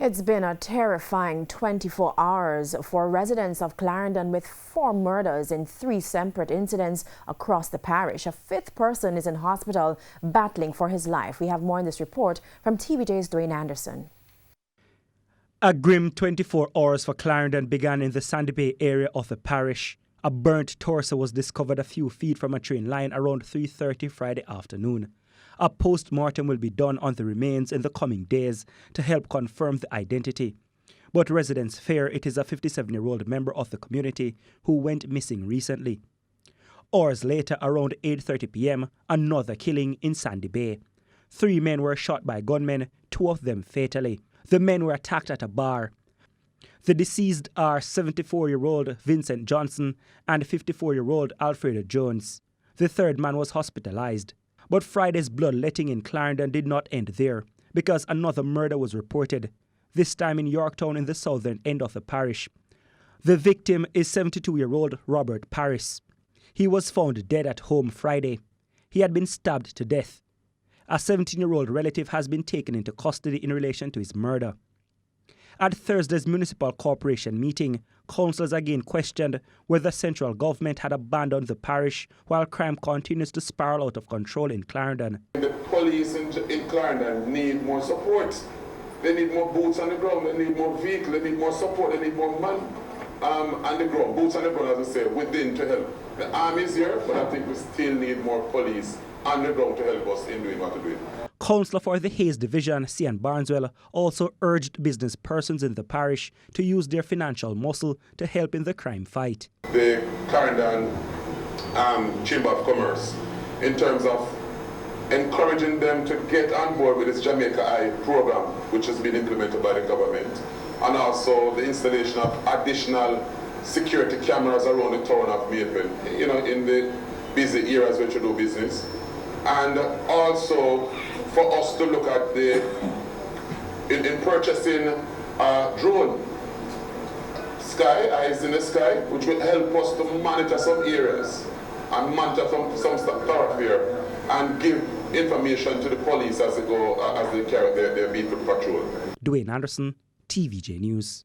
It's been a terrifying 24 hours for residents of Clarendon, with 4 murders in 3 separate incidents across the parish. A 5th person is in hospital battling for his life. We have more in this report from TVJ's Dwayne Anderson. A grim 24 hours for Clarendon began in the Sandy Bay area of the parish. A burnt torso was discovered a few feet from a train line around 3:30 Friday afternoon. A post-mortem will be done on the remains in the coming days to help confirm the identity. But residents fear it is a 57-year-old member of the community who went missing recently. Hours later, around 8:30 p.m., another killing in Sandy Bay. 3 men were shot by gunmen, 2 of them fatally. The men were attacked at a bar. The deceased are 74-year-old Vincent Johnson and 54-year-old Alfredo Jones. The 3rd man was hospitalized. But Friday's bloodletting in Clarendon did not end there, because another murder was reported, this time in Yorktown in the southern end of the parish. The victim is 72-year-old Robert Paris. He was found dead at home Friday. He had been stabbed to death. A 17-year-old relative has been taken into custody in relation to his murder. At Thursday's municipal corporation meeting, councillors again questioned whether central government had abandoned the parish while crime continues to spiral out of control in Clarendon. The police in Clarendon need more support. They need more boots on the ground, they need more vehicles, they need more support, they need more men on the ground, boots on the ground, as I say, within to help. The army is here, but I think we still need more police on the ground to help us in doing what we're doing. Councillor for the Hayes Division, Cian Barneswell, also urged business persons in the parish to use their financial muscle to help in the crime fight. The Clarendon Chamber of Commerce, in terms of encouraging them to get on board with this Jamaica Eye program, which has been implemented by the government, and also the installation of additional security cameras around the town of Maple, in the busy areas where you do business. And also for us to look at in purchasing a drone, eyes in the sky, which will help us to monitor some areas and monitor some thoroughfare and give information to the police as they carry their vehicle patrol. Dwayne Anderson, TVJ News.